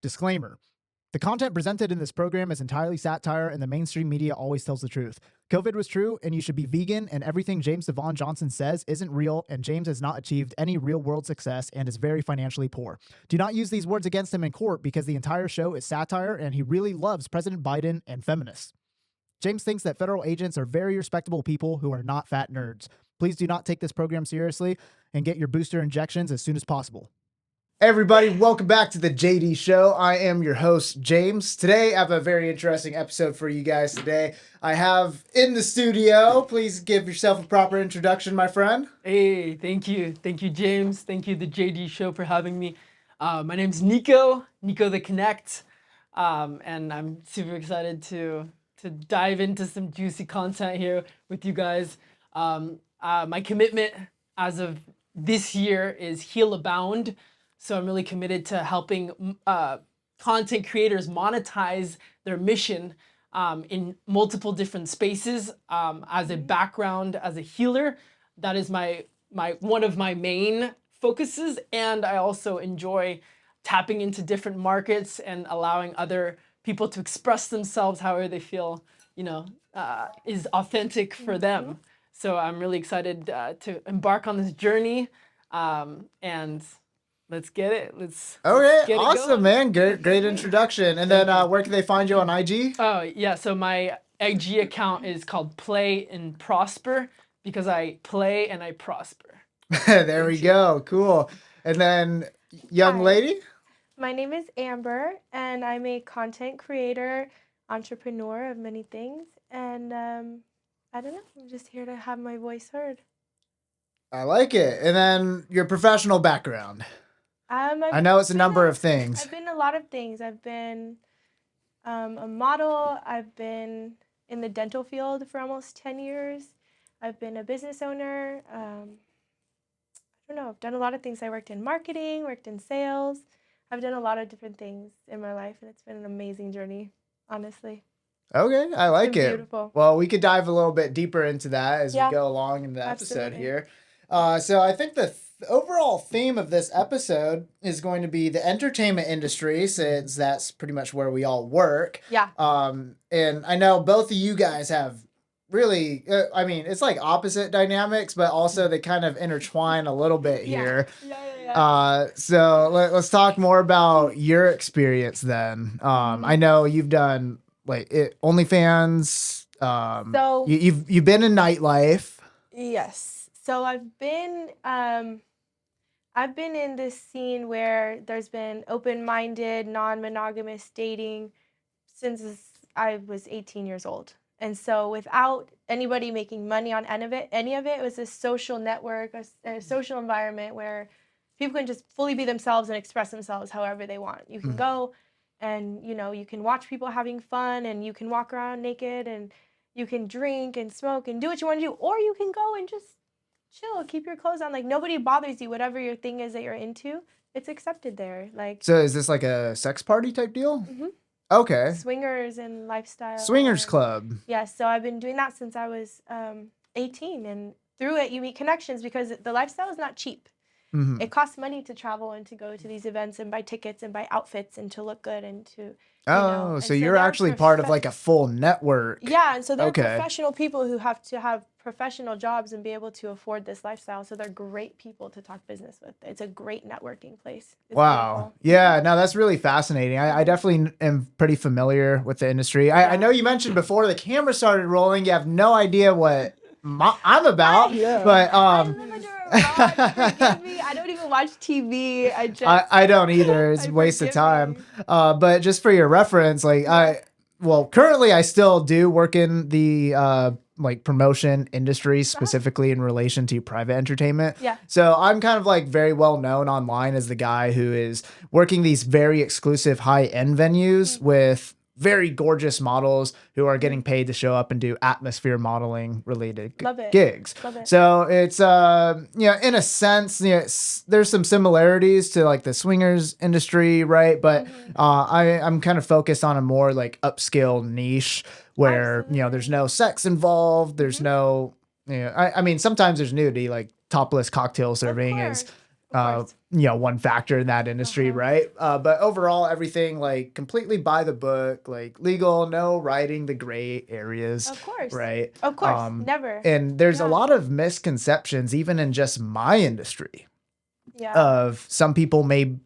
Disclaimer. The content presented in this program is entirely satire, and the mainstream media always tells the truth. COVID was true, and you should be vegan, and everything James Devon Johnson says isn't real, and James has not achieved any real-world success and is very financially poor. Do not use these words against him in court because the entire show is satire, and he really loves President Biden and feminists. James thinks that federal agents are very respectable people who are not fat nerds. Please do not take this program seriously and get your booster injections as soon as possible. Everybody, welcome back to the JD Show. I am your host, James. Today, I have a very interesting episode for you guys today. I have in the studio, please give yourself a proper introduction, my friend. Hey, thank you. Thank you, James. Thank you, the JD Show, for having me. My name's Nico the Connect, and I'm super excited to dive into some juicy content here with you guys. My commitment as of this year is Heal Abound. So I'm really committed to helping content creators monetize their mission in multiple different spaces. As a background, as a healer, that is my one of my main focuses. And I also enjoy tapping into different markets and allowing other people to express themselves however they feel, is authentic for them. So I'm really excited to embark on this journey and let's get it. Let's get it awesome, going. Man. Great introduction. And then where can they find you on IG? Oh, yeah. So my IG account is called Play and Prosper because I play and I prosper. There we go. Cool. And then, young lady? My name is Amber, and I'm a content creator, entrepreneur of many things. And I don't know. I'm just here to have my voice heard. I like it. And then your professional background. I know it's a number of things. I've been a lot of things. I've been a model. I've been in the dental field for almost 10 years. I've been a business owner. I don't know. I've done a lot of things. I worked in marketing, worked in sales. I've done a lot of different things in my life, and it's been an amazing journey, honestly. Okay, I like it. Beautiful. Well, we could dive a little bit deeper into that as we go along in the episode here. So I think the overall theme of this episode is going to be the entertainment industry, since that's pretty much where we all work. Yeah. And I know both of you guys have really, it's like opposite dynamics, but also they kind of intertwine a little bit here. Yeah. So let's talk more about your experience then. I know you've done OnlyFans. So you've been in nightlife. Yes. So I've been in this scene where there's been open-minded, non-monogamous dating since I was 18 years old. And so without anybody making money on any of it, it was a social network, a social environment where people can just fully be themselves and express themselves however they want. You can go and, you can watch people having fun, and you can walk around naked, and you can drink and smoke and do what you want to do, or you can go and just chill, keep your clothes on. Like, nobody bothers you. Whatever your thing is that you're into, it's accepted there. So is this like a sex party type deal? Mm-hmm. Okay. Swingers and lifestyle. Swingers club. Yeah, so I've been doing that since I was 18, and through it you meet connections because the lifestyle is not cheap. Mm-hmm. It costs money to travel and to go to these events and buy tickets and buy outfits and to look good and to so you're actually part of like a full network. Yeah, and so they're professional people who have to have professional jobs and be able to afford this lifestyle. So they're great people to talk business with. It's a great networking place. It's wow. Beautiful. Yeah, no, that's really fascinating. I definitely am pretty familiar with the industry. I know you mentioned before the camera started rolling, you have no idea what I'm about, but forgive me. I don't even watch TV. I don't either. It's a waste of time. But just for your reference, currently I still do work in the promotion industry, specifically in relation to private entertainment. Yeah. So I'm kind of very well known online as the guy who is working these very exclusive high-end venues with very gorgeous models who are getting paid to show up and do atmosphere modeling related gigs. Love it. So it's in a sense, there's some similarities to like the swingers industry, right? But I'm kind of focused on a more upscale niche where there's no sex involved, there's no I mean sometimes there's nudity, like topless cocktail serving is one factor in that industry, right? But overall, everything like completely by the book, like legal, no writing the gray areas, Of course. right? Of course. Never. And there's a Yeah. lot of misconceptions, even in just my industry, Yeah. of some people may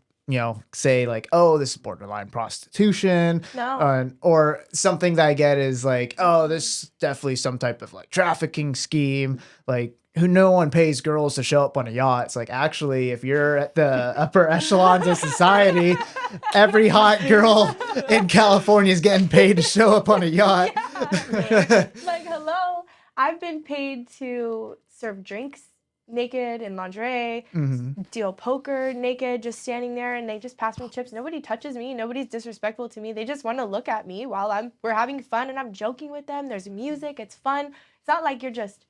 say like, oh, this is borderline prostitution. No. Or something that I get is like, oh, this is definitely some type of like trafficking scheme, like who no one pays girls to show up on a yacht. It's like, actually, if you're at the upper echelons of society, every hot girl in California is getting paid to show up on a yacht. Yeah. Like, hello, I've been paid to serve drinks naked in lingerie, deal poker naked, just standing there, and they just pass me chips. Nobody touches me. Nobody's disrespectful to me. They just want to look at me while we're having fun and I'm joking with them. There's music. It's fun. It's not like you're just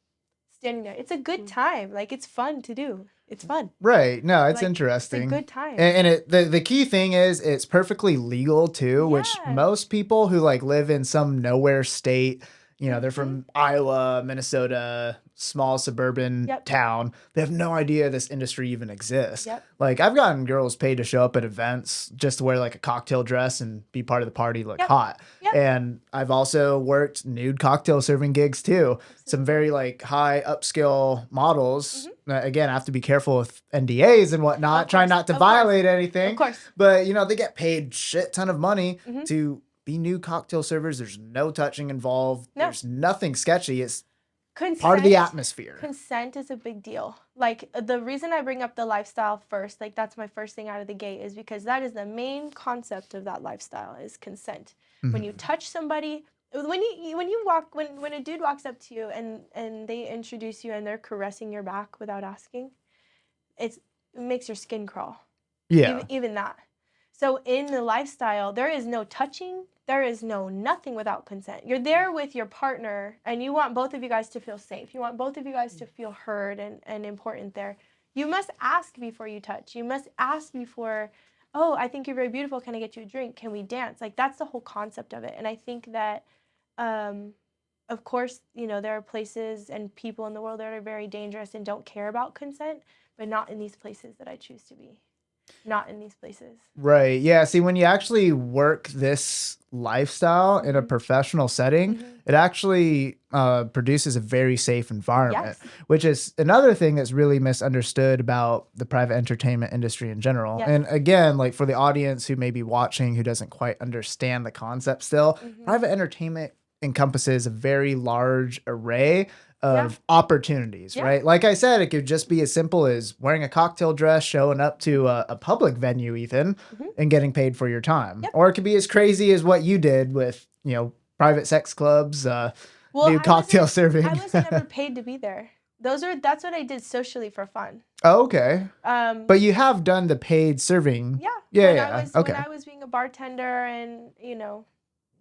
standing there. It's a good time. Like, it's fun to do. It's fun. Right. No, it's Like, interesting. It's a good time. And the key thing is it's perfectly legal too, which Yeah. most people who like live in some nowhere state, they're from Iowa, Minnesota, small suburban town. They have no idea this industry even exists. Yep. Like, I've gotten girls paid to show up at events just to wear like a cocktail dress and be part of the party, look hot. Yep. And I've also worked nude cocktail serving gigs too. Some very like high upscale models. Again, I have to be careful with NDAs and whatnot, try not to violate anything. Of course. But they get paid shit ton of money to be new cocktail servers. There's no touching involved. No. There's nothing sketchy. It's Consent, part of the atmosphere. Consent is a big deal. Like, the reason I bring up the lifestyle first, like that's my first thing out of the gate, is because that is the main concept of that lifestyle is consent. When you touch somebody, when a dude walks up to you and they introduce you and they're caressing your back without asking, it makes your skin crawl. Yeah. Even that. So in the lifestyle, there is no touching. There is no nothing without consent. You're there with your partner and you want both of you guys to feel safe. You want both of you guys to feel heard and important there. You must ask before you touch. You must ask before, oh, I think you're very beautiful. Can I get you a drink? Can we dance? Like, that's the whole concept of it. And I think that, of course, there are places and people in the world that are very dangerous and don't care about consent, but not in these places that I choose to be. Not in these places. Right. Yeah. See, when you actually work this lifestyle in a professional setting, it actually produces a very safe environment, which is another thing that's really misunderstood about the private entertainment industry in general. And again, like for the audience who may be watching who doesn't quite understand the concept still, private entertainment encompasses a very large array of opportunities, right? Like I said, it could just be as simple as wearing a cocktail dress, showing up to a public venue, Ethan, and getting paid for your time. Or it could be as crazy as what you did with, private sex clubs, new cocktail serving. I wasn't ever paid to be there. That's what I did socially for fun. Oh, okay. But you have done the paid serving. When I was being a bartender and,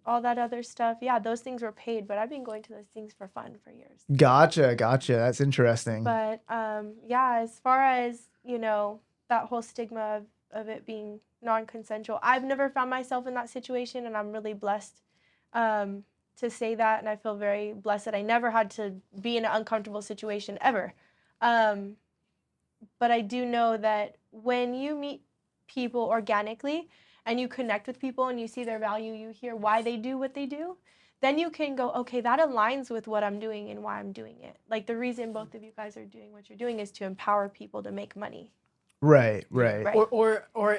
all that other stuff. Yeah, those things were paid, but I've been going to those things for fun for years. Gotcha. That's interesting. But as far as, that whole stigma of it being non-consensual, I've never found myself in that situation, and I'm really blessed to say that, and I feel very blessed that I never had to be in an uncomfortable situation ever. But I do know that when you meet people organically, and you connect with people and you see their value, you hear why they do what they do, then you can go, okay, that aligns with what I'm doing and why I'm doing it. Like, the reason both of you guys are doing what you're doing is to empower people to make money. Right. Or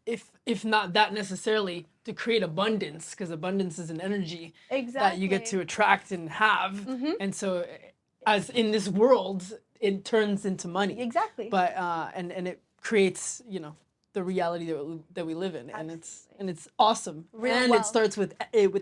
if not that necessarily, to create abundance, because abundance is an energy that you get to attract and have. And so as in this world, it turns into money. Exactly. But and it creates, the reality that we live in. And it's awesome. It starts with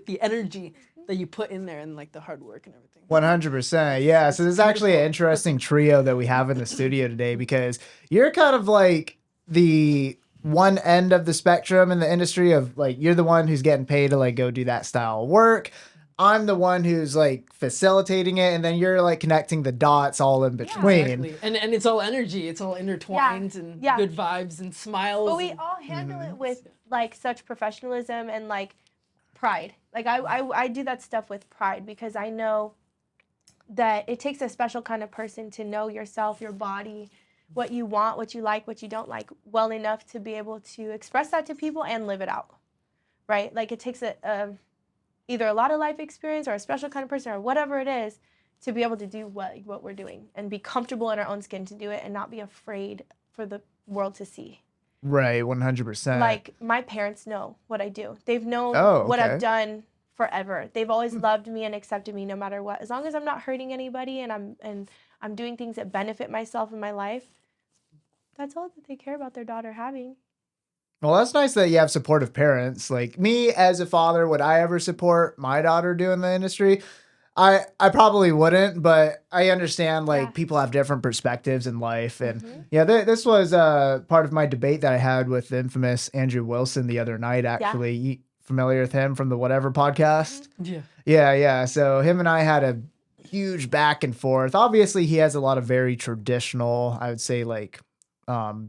the energy that you put in there and like the hard work and everything. 100%. Yeah. So this is actually an interesting trio that we have in the studio today, because you're kind of like the one end of the spectrum in the industry of like, you're the one who's getting paid to like go do that style of work. I'm the one who's like facilitating it, and then you're like connecting the dots all in between. Exactly. And it's all energy. It's all intertwined and good vibes and smiles. But we all handle it with like such professionalism and like pride. Like I do that stuff with pride, because I know that it takes a special kind of person to know yourself, your body, what you want, what you like, what you don't like well enough to be able to express that to people and live it out, right? Like it takes either a lot of life experience or a special kind of person or whatever it is to be able to do what we're doing and be comfortable in our own skin to do it and not be afraid for the world to see. Right, 100%. Like my parents know what I do. They've known what I've done forever. They've always loved me and accepted me no matter what. As long as I'm not hurting anybody and I'm doing things that benefit myself and my life, that's all that they care about their daughter having. Well, that's nice that you have supportive parents. Like me as a father, would I ever support my daughter doing the industry? I probably wouldn't, but I understand like people have different perspectives in life. And this was part of my debate that I had with the infamous Andrew Wilson the other night, actually. You familiar with him from the Whatever podcast? Yeah. So him and I had a huge back and forth. Obviously, he has a lot of very traditional, I would say, like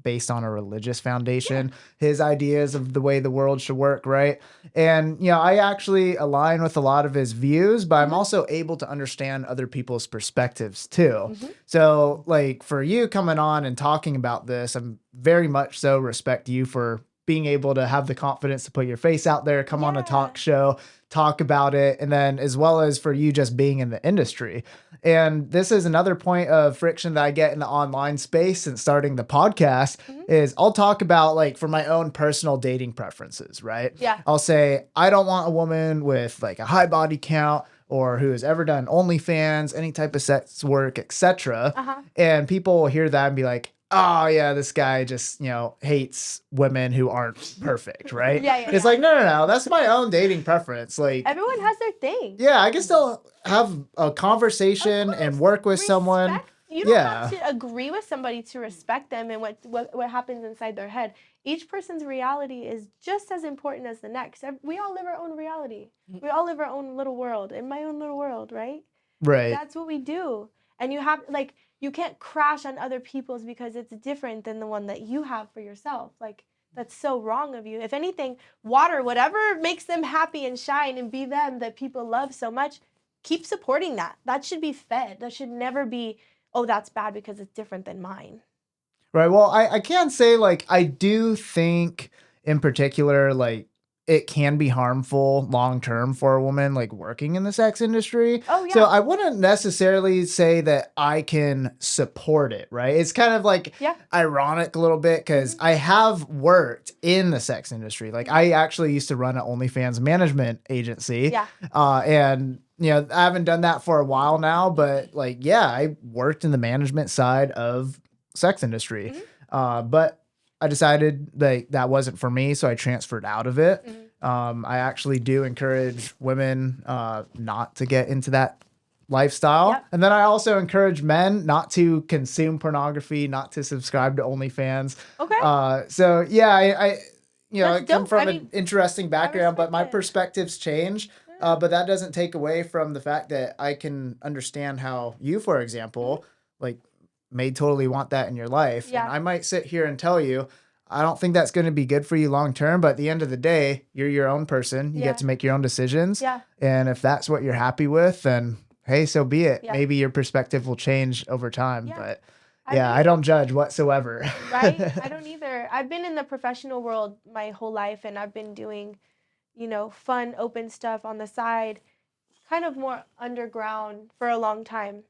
based on a religious foundation, his ideas of the way the world should work, right? And, I actually align with a lot of his views, but I'm also able to understand other people's perspectives too. So, like, for you coming on and talking about this, I'm very much so respect you for being able to have the confidence to put your face out there, come on a talk show, talk about it, and then as well as for you just being in the industry. And this is another point of friction that I get in the online space since starting the podcast is I'll talk about like for my own personal dating preferences, right? Yeah. I'll say, I don't want a woman with like a high body count or who has ever done OnlyFans, any type of sex work, etc. And people will hear that and be like, oh yeah, this guy just, hates women who aren't perfect, right? It's like, no, that's my own dating preference. Like everyone has their thing. Yeah, I can still have a conversation and work with someone. You don't have to agree with somebody to respect them and what happens inside their head. Each person's reality is just as important as the next. We all live our own reality. We all live our own little world. In my own little world, right? Right. That's what we do. And you can't crash on other people's because it's different than the one that you have for yourself. Like, that's so wrong of you. If anything, water, whatever makes them happy and shine and be them that people love so much, keep supporting that. That should be fed. That should never be, oh, that's bad because it's different than mine. Right. Well, I can say, like, I do think in particular, like, it can be harmful long term for a woman like working in the sex industry. Oh, yeah. So I wouldn't necessarily say that I can support it, right? It's kind of like ironic a little bit because I have worked in the sex industry. Like I actually used to run an OnlyFans management agency. And I haven't done that for a while now, but like, I worked in the management side of sex industry. But I decided like that wasn't for me, so I transferred out of it. I actually do encourage women not to get into that lifestyle. And then I also encourage men not to consume pornography, not to subscribe to OnlyFans. So I come from an interesting background, but my perspectives change. But that doesn't take away from the fact that I can understand how you, for example, like may totally want that in your life. And I might sit here and tell you, I don't think that's going to be good for you long term, but at the end of the day, you're your own person. You get to make your own decisions. And if that's what you're happy with, then hey, so be it. Maybe your perspective will change over time. But I don't judge whatsoever. Right? I don't either. I've been in the professional world my whole life, and I've been doing, fun, open stuff on the side, kind of more underground for a long time.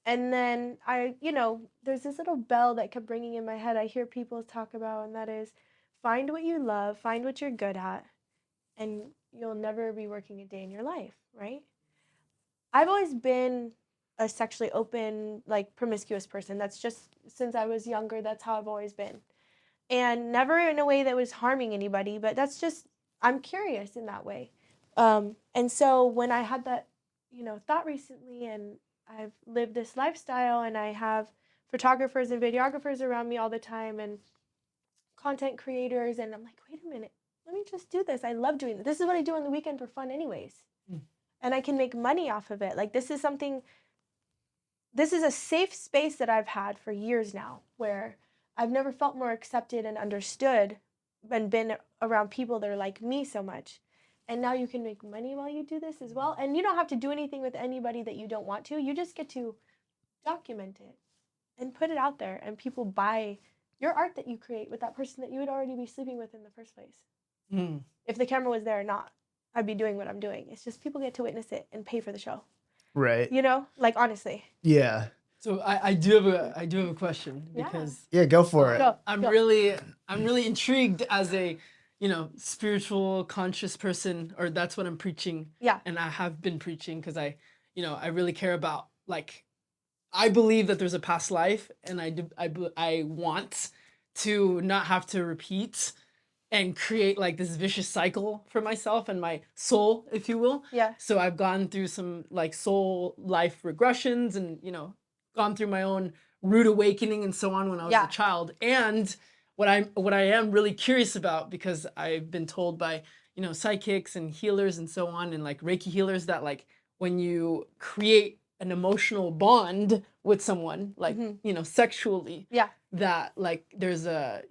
And then there's this little bell that kept ringing in my head. I hear people talk about, and that is find what you love, find what you're good at, and you'll never be working a day in your life, right? I've always been a sexually open, like promiscuous person. That's just since I was younger, that's how I've always been. And never in a way that was harming anybody, but that's just, I'm curious in that way. And so when I had that, thought recently, and I've lived this lifestyle, and I have photographers and videographers around me all the time and content creators. And I'm like, wait a minute, let me just do this. I love doing this. This is what I do on the weekend for fun anyways. And I can make money off of it. Like this is a safe space that I've had for years now where I've never felt more accepted and understood and been around people that are like me so much. And now you can make money while you do this as well. And you don't have to do anything with anybody that you don't want to. You just get to document it. and put it out there, and people buy your art that you create with that person that you would already be sleeping with in the first place. Mm. If the camera was there or not, I'd be doing what I'm doing. It's just people get to witness it and pay for the show. Right. You know, like honestly. Yeah. So I do have a question Yeah. because Yeah, go for it. Go. I'm really intrigued as a spiritual conscious person, or that's what I'm preaching. Yeah. And I have been preaching because I really care about, like, I believe that there's a past life, and I want to not have to repeat and create like this vicious cycle for myself and my soul, if you will. Yeah. So I've gone through some like soul life regressions and, gone through my own rude awakening and so on when I was a child. And what I am really curious about, because I've been told by, psychics and healers and so on, and like Reiki healers, that like when you create an emotional bond with someone, like, sexually, that like there's there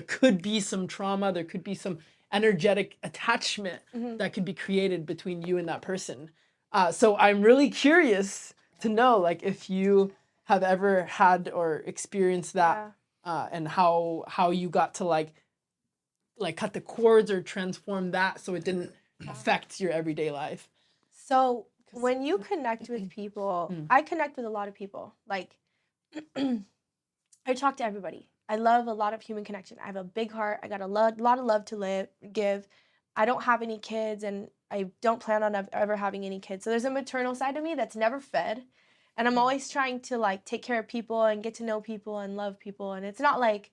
could be some trauma, there could be some energetic attachment that could be created between you and that person. So I'm really curious to know, like, if you have ever had or experienced that, and how you got to like cut the cords or transform that so it didn't affect your everyday life. So when you connect with people, I connect with a lot of people. Like, I talk to everybody. I love a lot of human connection. I have a big heart. I got a lot of love to give. I don't have any kids, and I don't plan on ever having any kids. So there's a maternal side of me that's never fed. And I'm always trying to like take care of people and get to know people and love people. And it's not like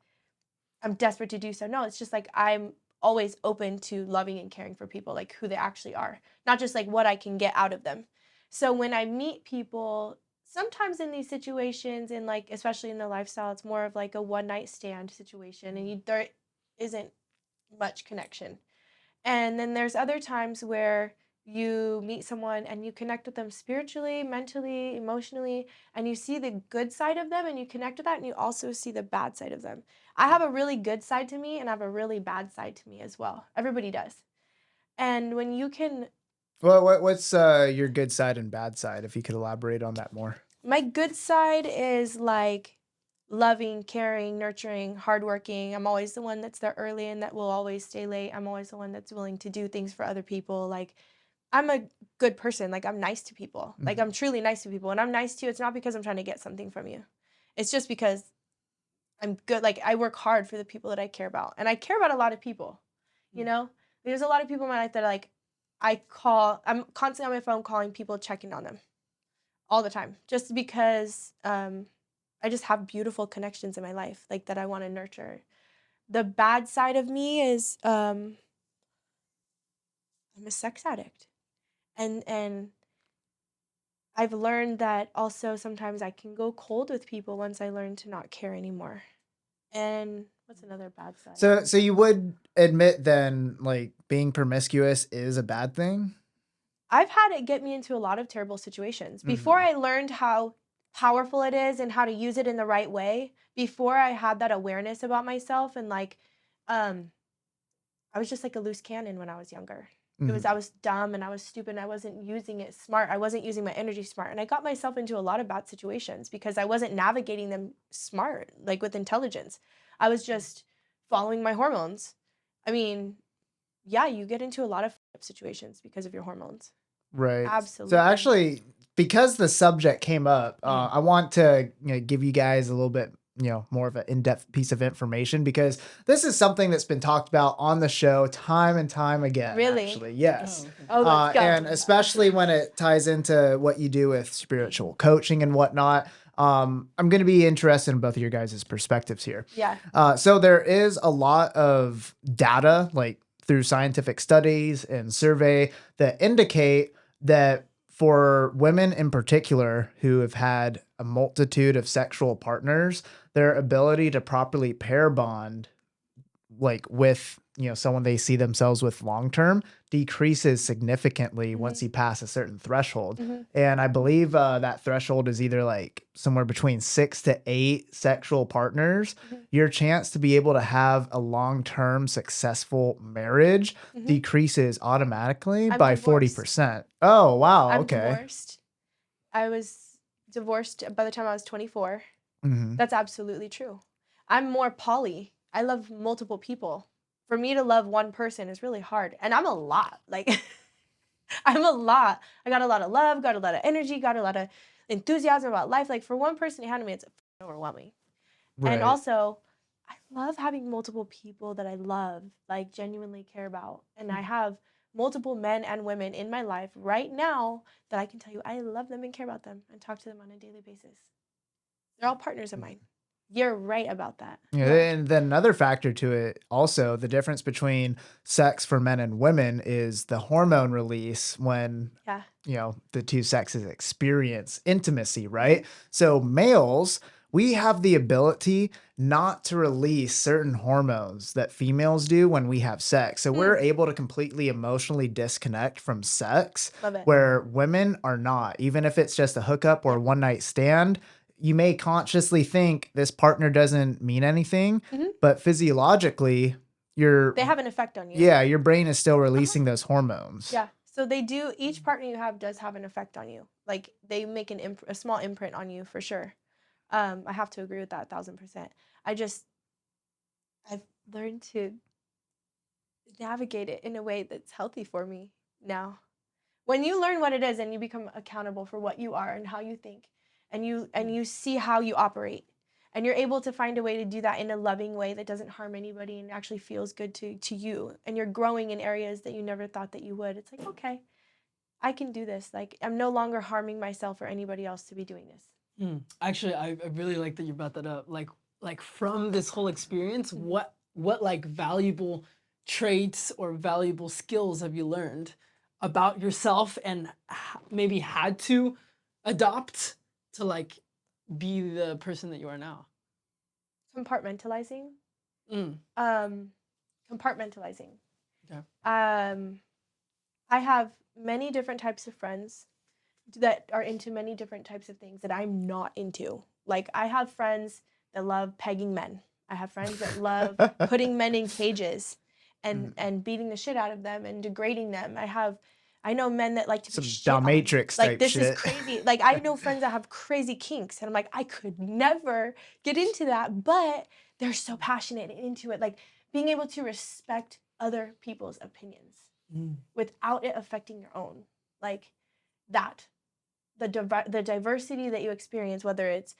I'm desperate to do so. No, it's just like I'm always open to loving and caring for people, like who they actually are, not just like what I can get out of them. So when I meet people, sometimes in these situations, and like especially in the lifestyle, it's more of like a one night stand situation, and there isn't much connection. And then there's other times where you meet someone and you connect with them spiritually, mentally, emotionally, and you see the good side of them and you connect with that, and you also see the bad side of them. I have a really good side to me and I have a really bad side to me as well. Everybody does. And when you can... Well, what's your good side and bad side, if you could elaborate on that more? My good side is like loving, caring, nurturing, hardworking. I'm always the one that's there early and that will always stay late. I'm always the one that's willing to do things for other people. Like, I'm a good person. Like, I'm nice to people. Like, I'm truly nice to people. And I'm nice to you. It's not because I'm trying to get something from you. It's just because I'm good. Like, I work hard for the people that I care about. And I care about a lot of people, you know? There's a lot of people in my life that are like, I'm constantly on my phone calling people, checking on them all the time. Just because I just have beautiful connections in my life, like, that I want to nurture. The bad side of me is I'm a sex addict. And I've learned that also sometimes I can go cold with people once I learn to not care anymore. And what's another bad side? So you would admit then, like, being promiscuous is a bad thing? I've had it get me into a lot of terrible situations. Before I learned how powerful it is and how to use it in the right way, before I had that awareness about myself, and like, I was just like a loose cannon when I was younger. I was dumb and I was stupid and I wasn't using it smart. I wasn't using my energy smart. And I got myself into a lot of bad situations because I wasn't navigating them smart, like with intelligence. I was just following my hormones. I mean, yeah, you get into a lot of situations because of your hormones. Right. Absolutely. So actually, because the subject came up, I want to give you guys a little bit more of an in-depth piece of information, because this is something that's been talked about on the show time and time again. Really? Actually, yes. Oh, let's go. And especially when it ties into what you do with spiritual coaching and whatnot. I'm going to be interested in both of your guys' perspectives here. Yeah. So there is a lot of data, like through scientific studies and survey, that indicate that for women in particular who have had a multitude of sexual partners, their ability to properly pair bond, like with someone they see themselves with long term, decreases significantly once you pass a certain threshold. And I believe that threshold is either like somewhere between 6 to 8 sexual partners. Your chance to be able to have a long term successful marriage decreases automatically by divorced. 40%. Oh wow, I'm okay. divorced. I was divorced by the time I was 24. Mhm. That's absolutely true. I'm more poly. I love multiple people. For me to love one person is really hard. And I'm a lot. Like, I'm a lot. I got a lot of love, got a lot of energy, got a lot of enthusiasm about life. Like, for one person to handle me, it's overwhelming. And Right. also, I love having multiple people that I love, like, genuinely care about. And I have multiple men and women in my life right now that I can tell you I love them and care about them and talk to them on a daily basis. They're all partners of mine. You're right about that. Yeah, Yeah. and then another factor to it also, the difference between sex for men and women is the hormone release when, Yeah. the two sexes experience intimacy, right? So males, we have the ability not to release certain hormones that females do when we have sex. So we're able to completely emotionally disconnect from sex, Love it. where women are not. Even if it's just a hookup or a Yep. one night stand, you may consciously think this partner doesn't mean anything, Mhm. but physiologically, They have an effect on you. your brain is still releasing those hormones. Yeah. So they do. Each partner you have does have an effect on you. Like, they make a small imprint on you for sure. I have to agree with that 1,000%. I've learned to navigate it in a way that's healthy for me now. When you learn what it is and you become accountable for what you are and how you think, and you see how you operate, and you're able to find a way to do that in a loving way that doesn't harm anybody and actually feels good to you, and you're growing in areas that you never thought that you would, it's like, okay, I can do this. Like, I'm no longer harming myself or anybody else to be doing this. Actually, I really like that you brought that up. Like from this whole experience, what like valuable traits or valuable skills have you learned about yourself and maybe had to adopt to like be the person that you are now? Compartmentalizing. Mm, Compartmentalizing. okay. I have many different types of friends that are into many different types of things that I'm not into. Like, I have friends that love pegging men. I have friends that love putting men in cages and beating the shit out of them and degrading them. I know men that like to Some be shit on. dominatrix Like, type this is shit. crazy. Like, I know friends that have crazy kinks, and I'm like, I could never get into that, but they're so passionate and into it. Like, being able to respect other people's opinions without it affecting your own. Like, that. The diversity that you experience, whether it's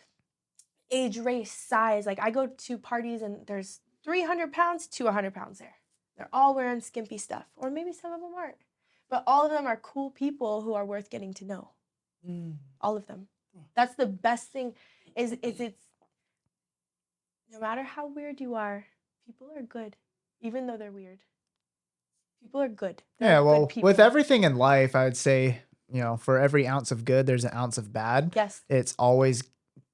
age, race, size. Like, I go to parties and there's 300 pounds to 100 pounds there. They're all wearing skimpy stuff, or maybe some of them aren't. But all of them are cool people who are worth getting to know. All of them. That's the best thing. Is it's no matter how weird you are, people are good, even though they're weird. People are good. They're Yeah, good well, people. with everything in life, I would say, for every ounce of good, there's an ounce of bad. Yes. It's always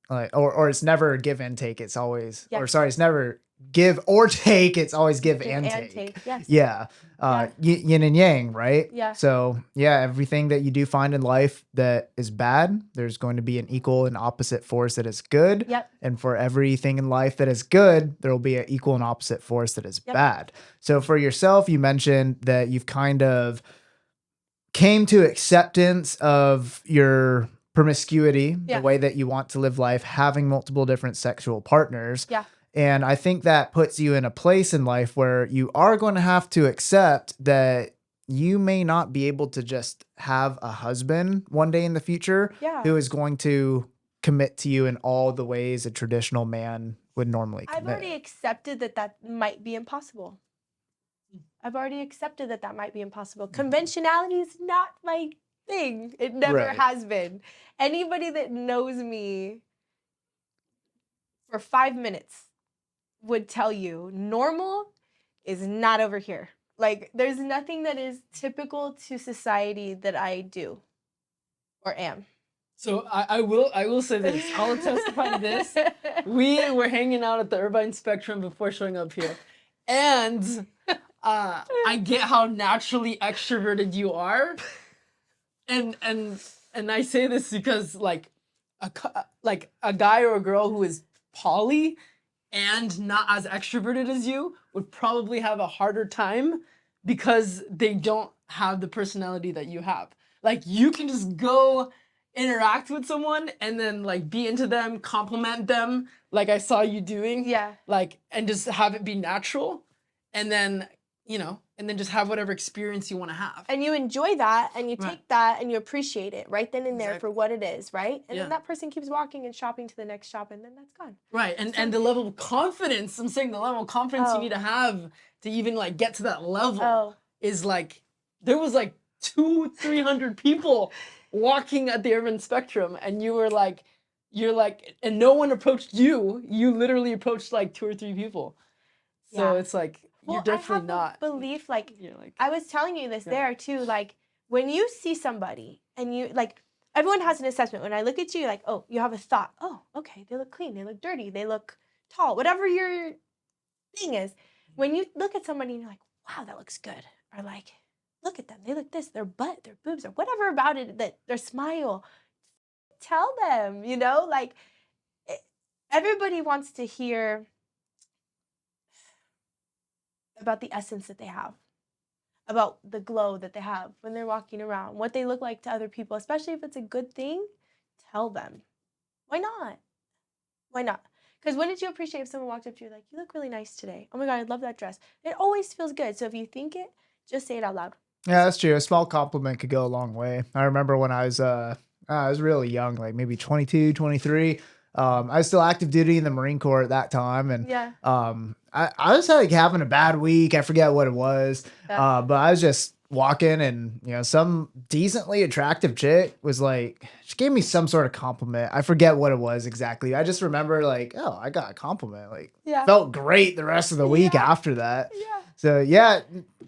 like, or it's never give and take. It's always, or Yes. sorry, it's never give or take. It's always give and And take. yes. Yeah. Yeah. Yin and yang, right? Yeah. So yeah, everything that you do find in life that is bad, there's going to be an equal and opposite force that is good. Yep. And for everything in life that is good, there will be an equal and opposite force that is Yep. bad. So for yourself, you mentioned that you've kind of came to acceptance of your promiscuity, Yeah. the way that you want to live life, having multiple different sexual partners. Yeah. And I think that puts you in a place in life where you are going to have to accept that you may not be able to just have a husband one day in the future Yeah. who is going to commit to you in all the ways a traditional man would normally I've commit. already accepted that might be impossible. I've already accepted that might be impossible. Conventionality is not my thing. It never Right. has been. Anybody that knows me for 5 minutes would tell you normal is not over here. Like, there's nothing that is typical to society that I do or am. So I will say this. I'll testify to this. We were hanging out at the Irvine Spectrum before showing up here, and I get how naturally extroverted you are, and I say this because like a guy or a girl who is poly and not as extroverted as you would probably have a harder time because they don't have the personality that you have. Like, you can just go interact with someone and then like be into them, compliment them, like I saw you doing. Yeah. Like, and just have it be natural, and then, you know, and then just have whatever experience you want to have. And you enjoy that, and you Right. take that, and you appreciate it right then and there Exactly. for what it is, right? And Yeah. then that person keeps walking and shopping to the next shop, and then that's gone. Right. And the level of confidence, I'm saying the level of confidence you Oh. need to have to even like get to that level Oh. is like, there was like 200-300 people walking at the Urban Spectrum, and you're like, and no one approached you. You literally approached like 2 or 3 people. So Yeah. it's like, you're Well, definitely I have not. a belief, like, You're like, I was telling you this Yeah. there too, like, when you see somebody and you, like, everyone has an assessment. When I look at you, like, oh, you have a thought. Oh, okay, they look clean, they look dirty, they look tall, whatever your thing is. When you look at somebody and you're like, wow, that looks good. Or like, look at them, they look this, their butt, their boobs, or whatever about it, that their smile. Tell them, you know, like, everybody wants to hear about the essence that they have, about the glow that they have when they're walking around, what they look like to other people, especially if it's a good thing. Tell them. Why not? Why not? Because when did you appreciate if someone walked up to you like, you look really nice today? Oh my God, I love that dress. It always feels good. So if you think it, just say it out loud. Yeah, that's true. A small compliment could go a long way. I remember when I was really young, like maybe 22, 23. I was still active duty in the Marine Corps at that time. And Yeah. I was like having a bad week. I forget what it was. Yeah. But I was just walking, and some decently attractive chick was like, she gave me some sort of compliment. I forget what it was exactly. I just remember like, oh, I got a compliment. Like, Yeah. felt great the rest of the week Yeah. after that. Yeah. So yeah,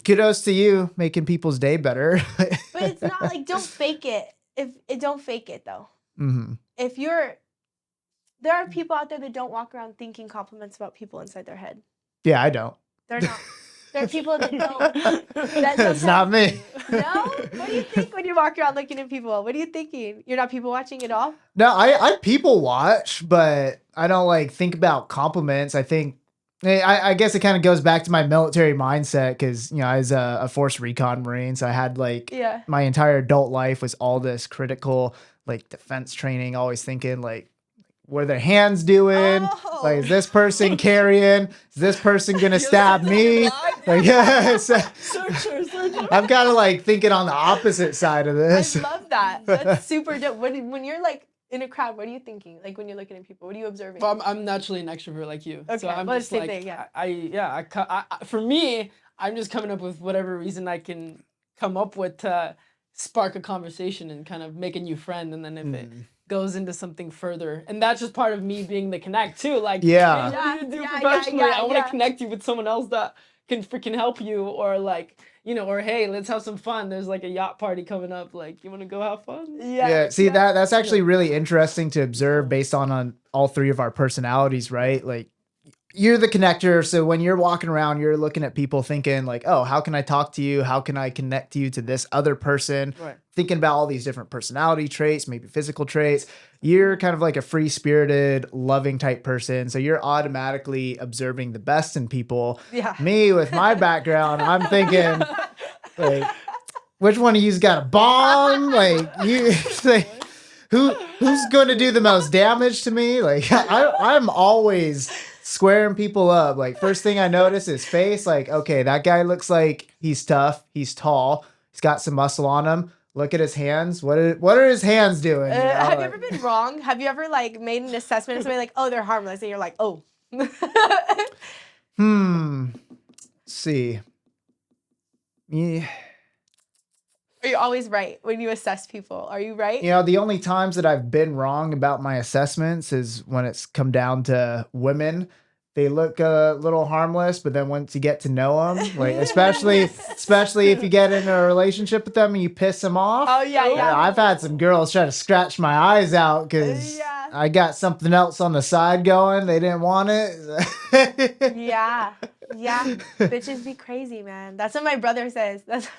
kudos to you making people's day better. But it's not like, don't fake it. Don't fake it though. Mm-hmm. There are people out there that don't walk around thinking compliments about people inside their head. Yeah, I don't. They're not. There are people that don't. It's not me. No? What do you think when you walk around looking at people? What are you thinking? You're not people watching at all? No, I people watch, but I don't like think about compliments. I think I guess it kind of goes back to my military mindset because I was a force recon Marine, so I had like Yeah. my entire adult life was all this critical like defense training, always thinking like, what are their hands doing? Oh. Like, is this person carrying? Is this person gonna stab me? Like, yeah, so Searcher. I'm kind of like thinking on the opposite side of I this. love that. That's super dope. When you're like in a crowd, what are you thinking? Like when you're looking at people, what are you observing? Well, I'm naturally an extrovert like you. Okay, So I'm well, just same like, thing, yeah. For me, I'm just coming up with whatever reason I can come up with to spark a conversation and kind of make a new friend. And then if it goes into something further, and that's just part of me being the connect too. Like, Yeah. hey, what do you do Yeah, professionally? yeah, I want to yeah. connect you with someone else that can freaking help you, or like, or hey, let's have some fun. There's like a yacht party coming up. Like, you want to go have fun? Yeah, see that's actually really interesting to observe based on all three of our personalities, right? Like, you're the connector, so when you're walking around, you're looking at people thinking like, oh, how can I talk to you? How can I connect you to this other person? Right. Thinking about all these different personality traits, maybe physical traits. You're kind of like a free-spirited, loving type person, so you're automatically observing the best in people. Yeah. Me, with my background, I'm thinking like, which one of you's got a bomb? Like, you like, who's going to do the most damage to me? Like, I'm always squaring people up. Like, first thing I notice is face. Like, okay, that guy looks like he's tough. He's tall. He's got some muscle on him. Look at his hands. What are his hands doing? Have you ever been wrong? Have you ever like made an assessment of somebody like, oh, they're harmless, and you're like, oh. Let's see. Yeah. Are you always right when you assess people? Are you right? The only times that I've been wrong about my assessments is when it's come down to women. They look a little harmless, but then once you get to know them, like especially if you get in a relationship with them and you piss them off. Oh yeah. I've had some girls try to scratch my eyes out because Yeah. I got something else on the side going. They didn't want it. Yeah. Bitches be crazy, man. That's what my brother says. That's.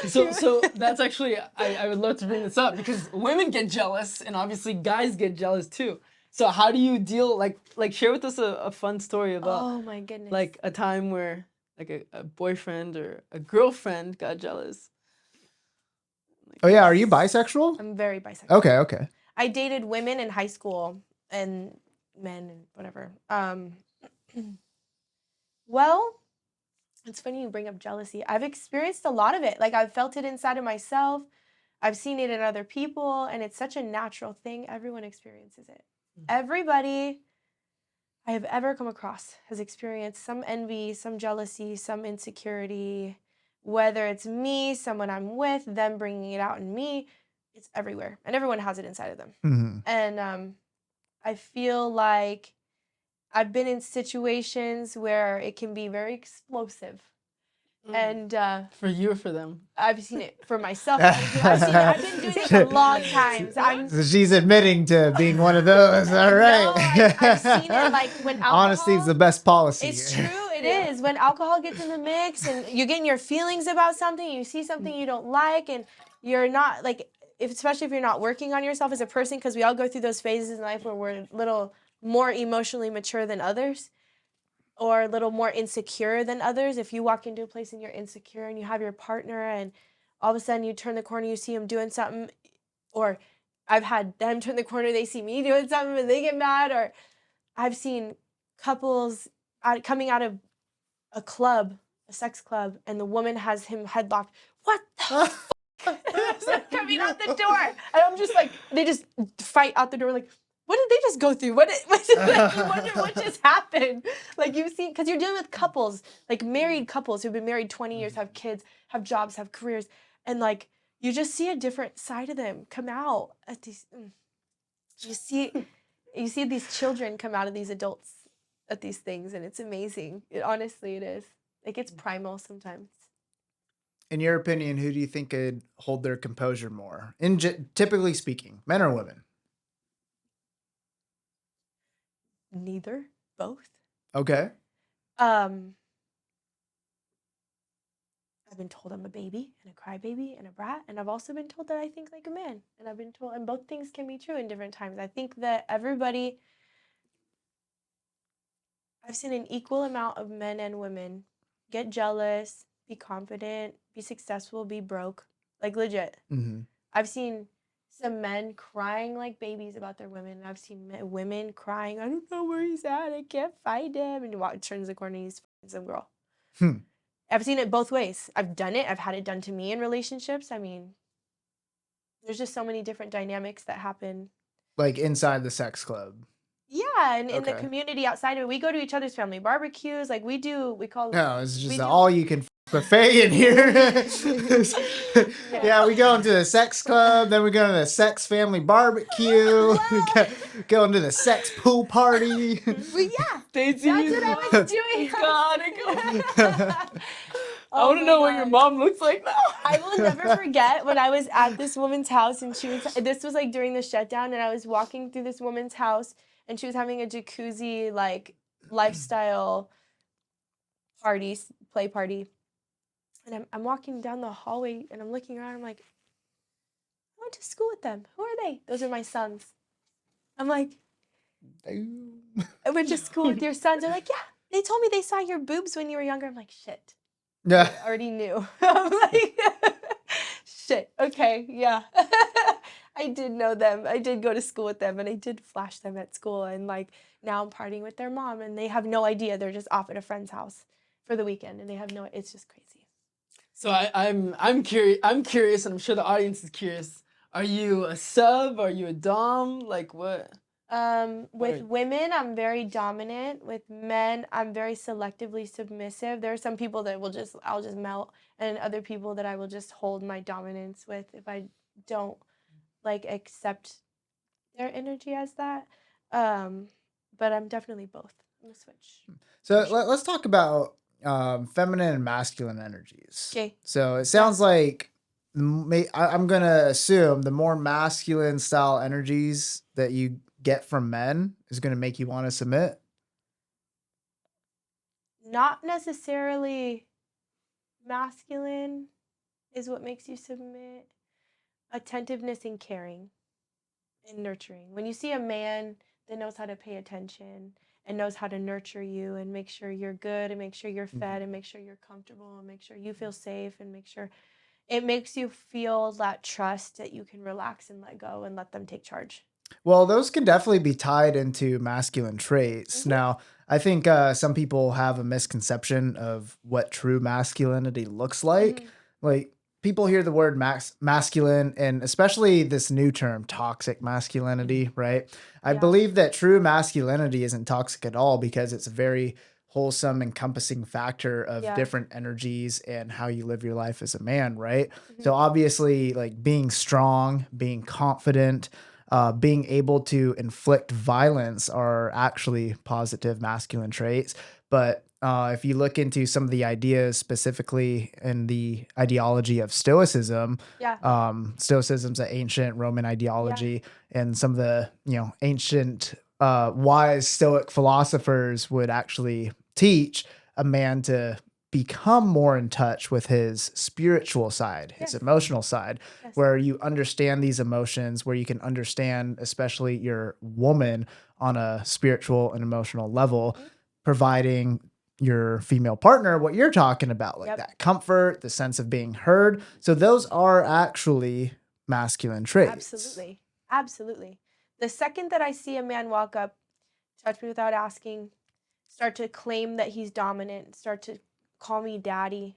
So that's actually, I would love to bring this up because women get jealous and obviously guys get jealous too. So how do you deal, like share with us a fun story about Oh my goodness. like a time where like a boyfriend or a girlfriend got jealous. Oh yeah, are you bisexual? I'm very bisexual. Okay. I dated women in high school and men and whatever. Well, it's funny you bring up jealousy. I've experienced a lot of it. Like I've felt it inside of myself. I've seen it in other people, and it's such a natural thing. Everyone experiences it. Everybody I have ever come across has experienced some envy, some jealousy, some insecurity, whether it's me, someone I'm with, them bringing it out in me. It's everywhere, and everyone has it inside of them. Mm-hmm. And I feel like I've been in situations where it can be very explosive. And For you or for them? I've seen it for myself. I've been doing this a long time. So she's admitting to being one of those. All right. No, I've seen it like when alcohol. Honesty is the best policy. It's true. It is. When alcohol gets in the mix and you're getting your feelings about something, you see something you don't like, and you're not like, especially if you're not working on yourself as a person, because we all go through those phases in life where we're a little more emotionally mature than others, or a little more insecure than others. If you walk into a place and you're insecure and you have your partner and all of a sudden you turn the corner, you see him doing something, or I've had them turn the corner, they see me doing something and they get mad, or I've seen couples coming out of a club, a sex club, and the woman has him headlocked. What the fuck? Coming out the door. And I'm just like, they just fight out the door like, what did they just go through? Like, you wonder what just happened. Like you see, because you're dealing with couples, like married couples who've been married 20 years, have kids, have jobs, have careers, and like you just see a different side of them come out at these. You see these children come out of these adults at these things, and it's amazing. Honestly, it is. Like it's primal sometimes. In your opinion, who do you think could hold their composure more? Typically speaking, men or women? Neither, both. Okay. I've been told I'm a baby and a crybaby and a brat, and I've also been told that I think like a man, and I've been told, and both things can be true in different times. I think that I've seen an equal amount of men and women get jealous, be confident, be successful, be broke, like legit. Mm-hmm. I've seen some men crying like babies about their women, and I've seen women crying, I don't know where he's at, I can't find him, and turns the corner and he's fucking some girl. I've seen it both ways. I've done it. I've had it done to me in relationships. I mean, there's just so many different dynamics that happen. Like inside the sex club. Yeah, and in the community outside of it, we go to each other's family barbecues. Like we call. No, it's just all you can buffet in here. Yeah, we go into the sex club, then we go to the sex family barbecue. We go into the sex pool party. Well, yeah, that's what I was doing. I want to know what your mom looks like now. I will never forget when I was at this woman's house, and this was like during the shutdown, and I was walking through this woman's house, and she was having a jacuzzi, like, lifestyle play party. And I'm walking down the hallway, and I'm looking around, I'm like, I went to school with them. Who are they? Those are my sons. I'm like, I went to school with your sons. They're like, yeah, they told me they saw your boobs when you were younger. I'm like, shit. Yeah. I already knew. I'm like, shit, okay, yeah. I did know them. I did go to school with them, and I did flash them at school, and like now I'm partying with their mom, and they have no idea. They're just off at a friend's house for the weekend, and they have no. It's just crazy. So I'm curious. I'm curious, and I'm sure the audience is curious. Are you a sub? Are you a dom? Like what? With women, I'm very dominant. With men, I'm very selectively submissive. There are some people that I'll just melt, and other people that I will just hold my dominance with if I don't like accept their energy as that. But I'm definitely both. I'm a switch. So let's talk about feminine and masculine energies. Okay. So it sounds like I'm going to assume the more masculine style energies that you get from men is going to make you want to submit. Not necessarily masculine is what makes you submit. Attentiveness and caring and nurturing. When you see a man that knows how to pay attention and knows how to nurture you and make sure you're good and make sure you're fed and make sure you're comfortable and make sure you feel safe and make sure it makes you feel that trust that you can relax and let go and let them take charge. Well, those can definitely be tied into masculine traits. Mhm. Now, I think some people have a misconception of what true masculinity looks like. Mhm. Like, people hear the word masculine, and especially this new term, toxic masculinity, right? I Yeah. believe that true masculinity isn't toxic at all because it's a very wholesome, encompassing factor of Yeah. different energies and how you live your life as a man, right? So, Mhm. obviously, like being strong, being confident, being able to inflict violence are actually positive masculine traits. But if you look into some of the ideas specifically in the ideology of Stoicism, Yeah. Stoicism's an ancient Roman Yeah. ideology, and some of the ancient wise Stoic philosophers would actually teach a man to become more in touch with his spiritual side, his Yes. emotional side, Yes. where you understand these emotions, where you can understand, especially your woman, on a spiritual and emotional level, Mhm. providing your female partner what you're talking about, like Yep. that comfort, the sense of being heard. So, those are actually masculine traits. Absolutely. Absolutely. The second that I see a man walk up, touch me without asking, start to claim that he's dominant, start to call me daddy,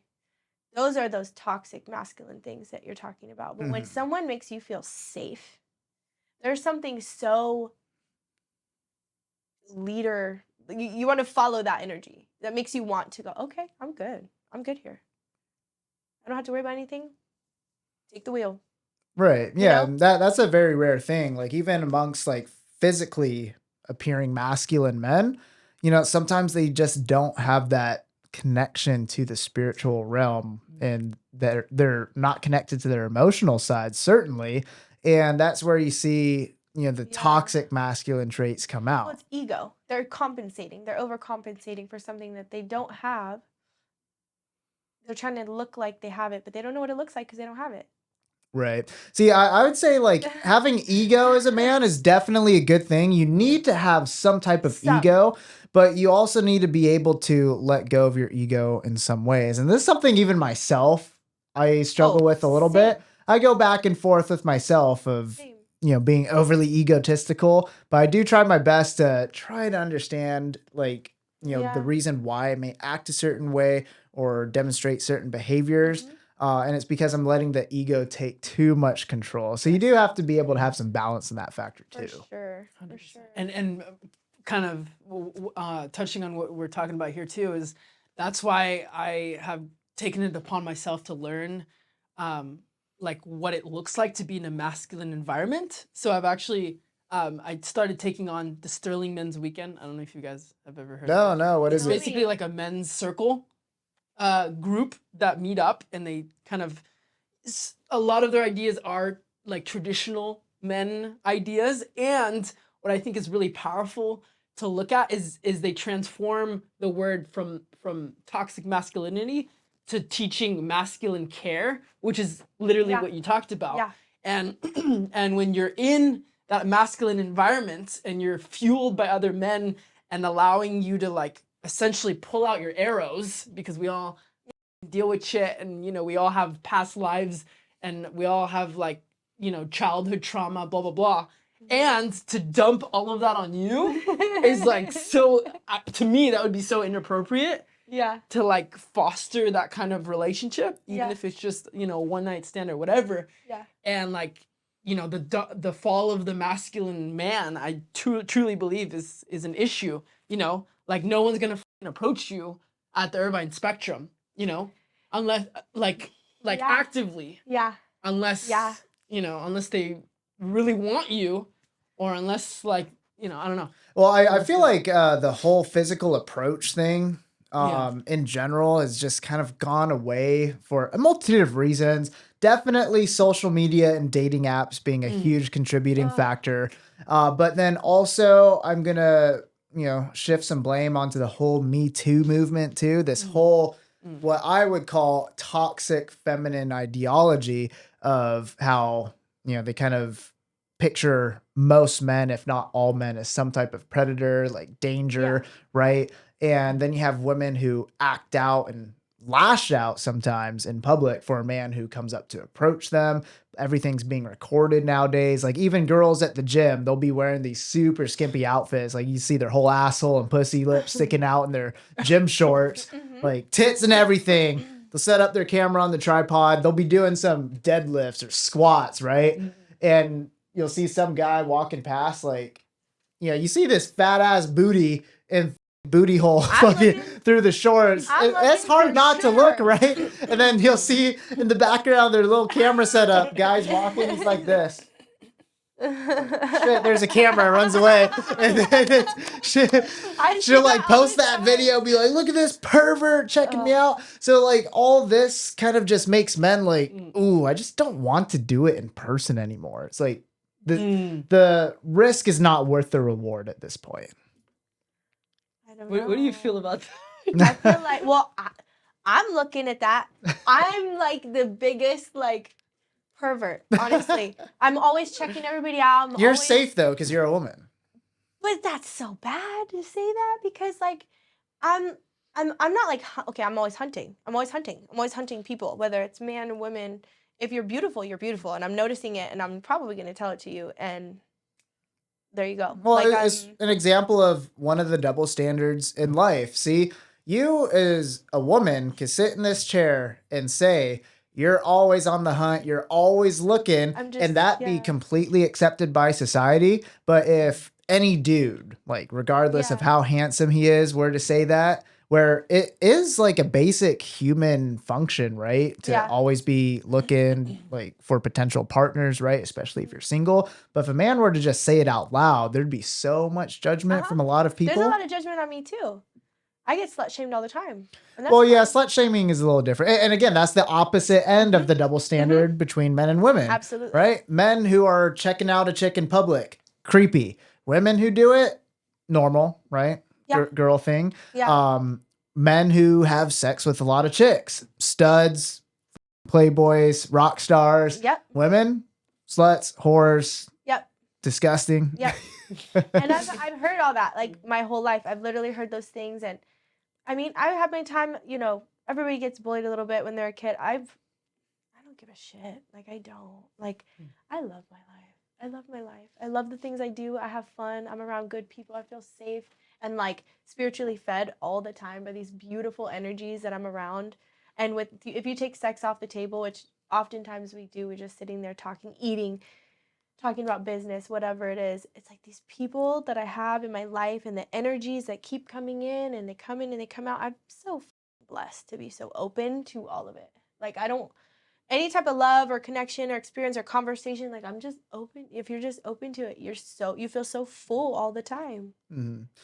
those are those toxic masculine things that you're talking about. But when Mhm. someone makes you feel safe, there's something so leader, you want to follow that energy that makes you want to go, okay, I'm good. I'm good here. I don't have to worry about anything. Take the wheel, Right. you Yeah. know? And that's a very rare thing. Like, even amongst like physically appearing masculine men, sometimes they just don't have that connection to the spiritual realm, and they're not connected to their emotional side, certainly. And that's where you see, the Yeah. toxic masculine traits come Well, out. it's ego. They're compensating. They're overcompensating for something that they don't have. They're trying to look like they have it, but they don't know what it looks like because they don't have it. Right. See, I would say like having ego as a man is definitely a good thing. You need to have some type of Some. ego, but you also need to be able to let go of your ego in some ways. And this is something even myself I struggle Oh, with a little same. bit. I go back and forth with myself of, Same. being overly egotistical, but I do try my best to try to understand like, the Yeah. reason why I may act a certain way or demonstrate certain behaviors, Hmm. and it's because I'm letting the ego take too much control. So you Yes. do have to be able to have some balance in that factor For too. sure. For 100%. sure. And kind of touching on what we're talking about here too is that's why I have taken it upon myself to learn like what it looks like to be in a masculine environment. So I've actually I started taking on the Sterling Men's Weekend. I don't know if you guys have ever heard of No, it. no, what It's is Tell it? basically me. like a men's circle group that meet up and they kind of a lot of their ideas are like traditional men ideas, and what I think is really powerful to look at is they transform the word from toxic masculinity to teaching masculine care, which is literally Yeah. what you talked about. Yeah. And and when you're in that masculine environment and you're fueled by other men and allowing you to like essentially pull out your arrows, because we all deal with shit, and we all have past lives, and we all have like childhood trauma, blah blah blah, and to dump all of that on you is like so to me that would be so inappropriate Yeah. to like foster that kind of relationship, even Yeah. if it's just one night stand or whatever. Yeah. And like the fall of the masculine man, I truly believe is an issue. Like no one's gonna approach you at the Irvine spectrum, unless like Yeah. actively, Yeah. unless Yeah. unless they really want you, or unless like I don't know. Well, I Unless feel they, like the whole physical approach thing yeah. in general has just kind of gone away for a multitude of reasons. Definitely social media and dating apps being a Mm. huge contributing Ugh. factor. But then also, I'm going to, shift some blame onto the whole Me Too movement too. This Mm. whole, Mm. what I would call toxic feminine ideology of how, they kind of picture most men, if not all men, as some type of predator, like Yeah. danger, right? And then you have women who act out and lash out sometimes in public for a man who comes up to approach them. Everything's being recorded nowadays. Like even girls at the gym, they'll be wearing these super skimpy outfits. Like you see their whole asshole and pussy lips sticking out in their gym shorts, like tits and everything. They'll set up their camera on the tripod. They'll be doing some deadlifts or squats, right? And you'll see some guy walking past, like, you know, you see this fat ass booty and booty hole fucking through the shorts. It's hard not to look, right? And then you'll see in the background their little camera setup, guys walking, he's like this. Shit, there's a camera, runs away. And then she'll like post that video, be like, look at this pervert checking me out. So like all this kind of just makes men like, ooh, I just don't want to do it in person anymore. It's like the risk is not worth the reward at this point. What do you feel about that? I feel like, well, I'm looking at that. I'm like the biggest like pervert, honestly. I'm always checking everybody out. You're safe though, because you're a woman. But that's so bad to say that, because like I'm not like, okay, I'm always hunting. I'm always hunting people, whether it's man or woman. If you're beautiful, and I'm noticing it, and I'm probably going to tell it to you, and there you go. Well, like, it's an example of one of the double standards in life. See, you as a woman can sit in this chair and say you're always on the hunt, you're always looking, and that be completely accepted by society. But if any dude, like regardless of how handsome he is, were to say that, where it is like a basic human function, right? To always be looking like for potential partners, right? Especially if you're single. But if a man were to just say it out loud, there'd be so much judgment from a lot of people. There's a lot of judgment on me too. I get slut shamed all the time. Well, yeah, slut shaming is a little different. And again, that's the opposite end of the double standard between men and women. Absolutely. Right? Men who are checking out a chick in public, creepy. Women who do it, normal, right? Girl thing. Men who have sex with a lot of chicks, studs, playboys, rock stars. Women, sluts, whores. Disgusting. And I've heard all that like my whole life. I've literally heard those things. And I mean, I have my time, you know, everybody gets bullied a little bit when they're a kid. I don't give a shit. Like I don't. Like I love my life. I love my life. I love the things I do. I have fun. I'm around good people. I feel safe and like spiritually fed all the time by these beautiful energies that I'm around. And if you take sex off the table, which oftentimes we do, we're just sitting there talking, eating, talking about business, whatever it is. It's like these people that I have in my life and the energies that keep coming in and they come in and they come out. I'm so blessed to be so open to all of it. Like I don't, any type of love or connection or experience or conversation, like I'm just open. If you're just open to it, you feel so full all the time.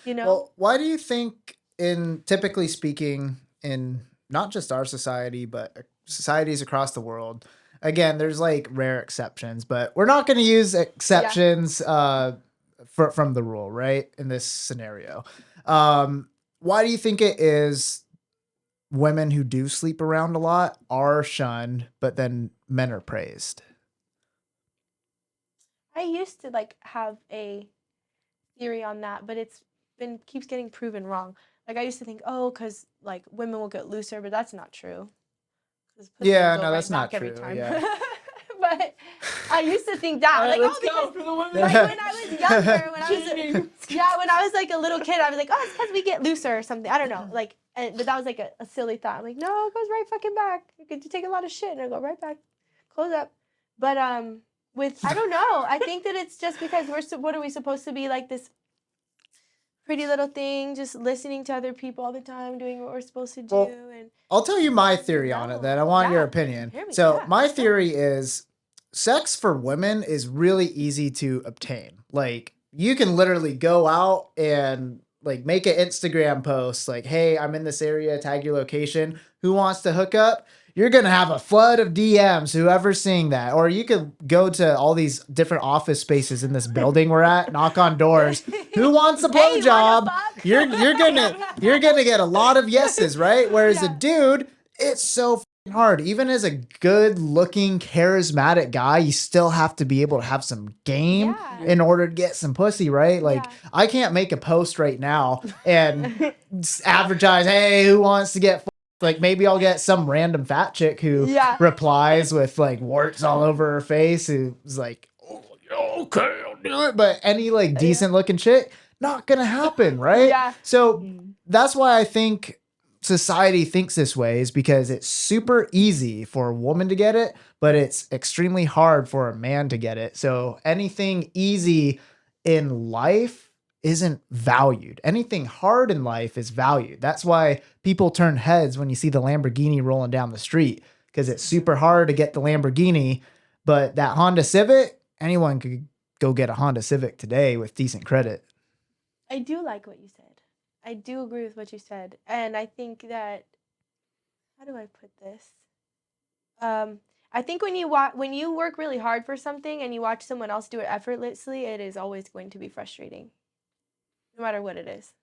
You know? Well, why do you think typically speaking in not just our society, but societies across the world, again, there's like rare exceptions, but we're not going to use exceptions from the rule, right? In this scenario. Why do you think it is women who do sleep around a lot are shunned, but then men are praised? I used to like have a theory on that, but keeps getting proven wrong. Like I used to think, because like women will get looser, but that's not true. Yeah, no, that's not true. Yeah. But I used to think that. Right, like, let's go for the women. Like when I was younger, when I was like a little kid, I was like, it's because we get looser or something. I don't know. Like, but that was like a silly thought. I'm like, no, it goes right fucking back. You take a lot of shit and it'll go right back. Close up. But I don't know. I think that it's just because what are we supposed to be like this pretty little thing, just listening to other people all the time, doing what we're supposed to do. Well, I'll tell you my theory on it then. I want your opinion. My theory is sex for women is really easy to obtain. Like you can literally go out and like make an Instagram post like, hey, I'm in this area, tag your location. Who wants to hook up? You're going to have a flood of DMs, whoever's seeing that. Or you could go to all these different office spaces in this building we're at, knock on doors. Who wants a blowjob? You're gonna get a lot of yeses, right? Whereas a dude, it's so hard. Even as a good-looking, charismatic guy, you still have to be able to have some game in order to get some pussy, right? Like I can't make a post right now and advertise, hey, who wants to get Like maybe I'll get some random fat chick who Yeah. replies with like warts all over her face, who's like, "Oh, yeah, okay, I'll do it." But any like decent looking chick, not gonna happen, right? Yeah. So that's why I think society thinks this way, is because it's super easy for a woman to get it, but it's extremely hard for a man to get it. So anything easy in life isn't valued. Anything hard in life is valued. That's why people turn heads when you see the Lamborghini rolling down the street, because it's super hard to get the Lamborghini, but that Honda Civic, anyone could go get a Honda Civic today with decent credit. I do like what you said. I do agree with what you said. And I think that, how do I put this? I think when you work really hard for something and you watch someone else do it effortlessly, it is always going to be frustrating, no matter what it is.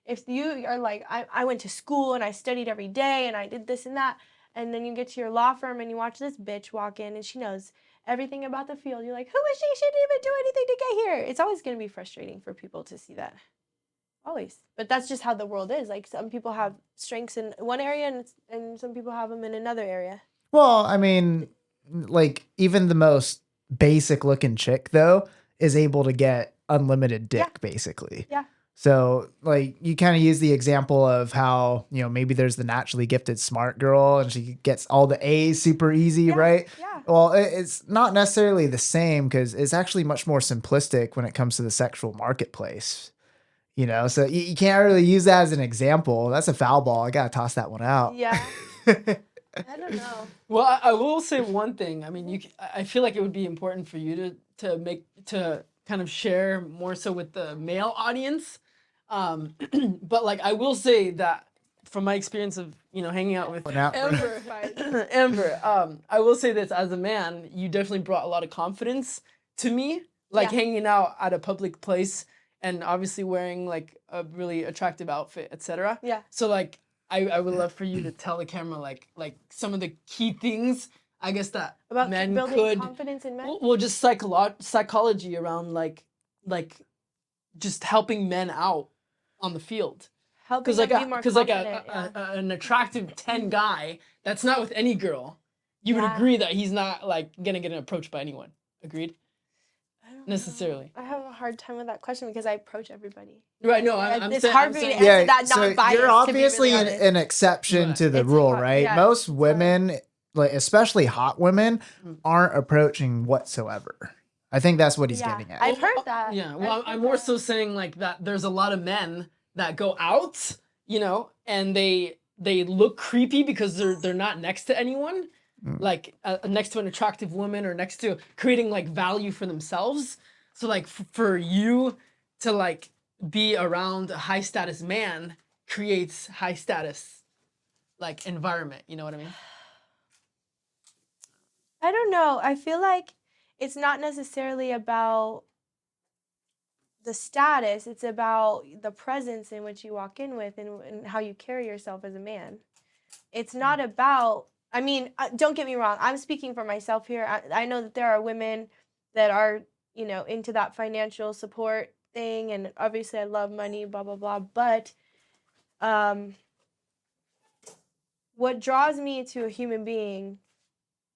If you are like, I went to school and I studied every day and I did this and that, and then you get to your law firm and you watch this bitch walk in and she knows everything about the field. You're like, who is she? She didn't even do anything to get here. It's always going to be frustrating for people to see that. Always. But that's just how the world is. Like some people have strengths in one area and some people have them in another area. Well, I mean, like even the most basic looking chick though is able to get unlimited dick basically. Yeah. So like you kind of use the example of how, you know, maybe there's the naturally gifted smart girl and she gets all the A's super easy, right? Yeah. Well, it's not necessarily the same, because it's actually much more simplistic when it comes to the sexual marketplace. You know, so you can't really use that as an example. That's a foul ball. I gotta toss that one out. Yeah. I don't know. Well, I will say one thing. I mean, I feel like it would be important for you to kind of share more so with the male audience. But like, I will say that from my experience of, you know, hanging out with Amber, I will say this, as a man, you definitely brought a lot of confidence to me, like hanging out at a public place and obviously wearing like a really attractive outfit, etc. Yeah. So like, I would love for you to tell the camera like some of the key things, I guess, that about men building could confidence in men. well, just psychology around like just helping men out on the field. Helping them be more confident. An attractive 10 guy that's not with any girl, you would agree that he's not like gonna get approached by anyone. Agreed? I don't necessarily. know. I have a hard time with that question because I approach everybody. Right, no, I'm it's saying, hard for me to answer that so non-biased. you're obviously to be really an exception to the It's rule, hard, right? yeah. Most women, like especially hot women, aren't approaching whatsoever. I think that's what he's getting at. I've heard that. Yeah, well, I'm more so saying like that there's a lot of men that go out, you know, and they look creepy because they're not next to anyone, like next to an attractive woman or next to creating like value for themselves. So like for you to like be around a high status man creates high status like environment, you know what I mean? I don't know. I feel like it's not necessarily about the status. It's about the presence in which you walk in with and how you carry yourself as a man. It's not about, I mean, don't get me wrong. I'm speaking for myself here. I know that there are women that are, you know, into that financial support thing. And obviously I love money, blah, blah, blah. But what draws me to a human being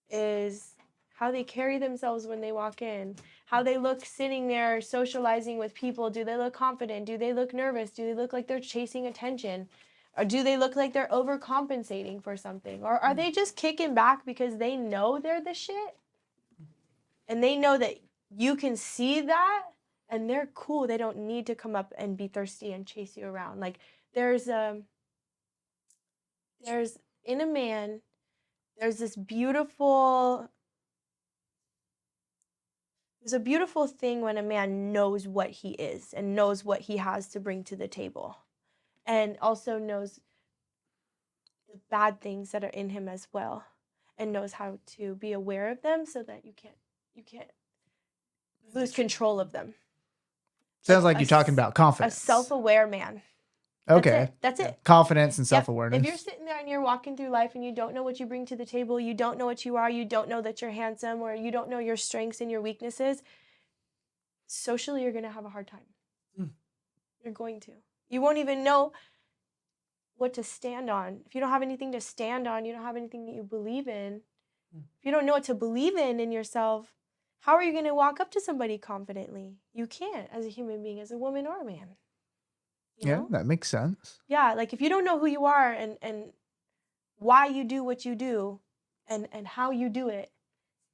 is how they carry themselves when they walk in, how they look sitting there socializing with people. Do they look confident? Do they look nervous? Do they look like they're chasing attention? Or do they look like they're overcompensating for something? Or are they just kicking back because they know they're the shit? And they know that you can see that and they're cool. They don't need to come up and be thirsty and chase you around. Like there's in a man, there's a beautiful thing when a man knows what he is and knows what he has to bring to the table, and also knows the bad things that are in him as well, and knows how to be aware of them so that you can't lose control of them. Sounds like you're talking about confidence. A self-aware man. Okay. That's it. Confidence and self-awareness. If you're sitting there and you're walking through life and you don't know what you bring to the table, you don't know what you are, you don't know that you're handsome, or you don't know your strengths and your weaknesses, socially you're going to have a hard time. You're going to. You won't even know what to stand on. If you don't have anything to stand on, you don't have anything that you believe in. If you don't know what to believe in yourself, how are you going to walk up to somebody confidently? You can't, as a human being, as a woman or a man. You Yeah, know? that makes sense. Yeah, like if you don't know who you are and why you do what you do and how you do it,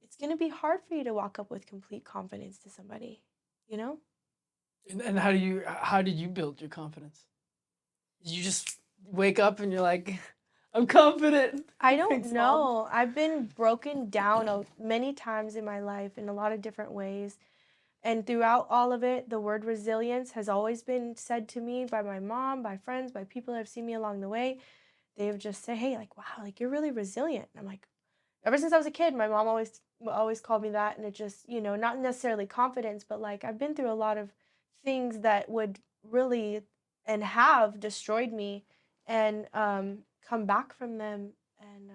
it's going to be hard for you to walk up with complete confidence to somebody, you know? And how did you build your confidence? Did you just wake up and you're like, I'm confident? I Thanks, don't Mom. know. I've been broken down many times in my life in a lot of different ways. And throughout all of it, the word resilience has always been said to me by my mom, by friends, by people that have seen me along the way. They have just said, hey, like, wow, like you're really resilient. And I'm like, ever since I was a kid, my mom always called me that. And it just, not necessarily confidence, but like I've been through a lot of things that would really and have destroyed me and come back from them and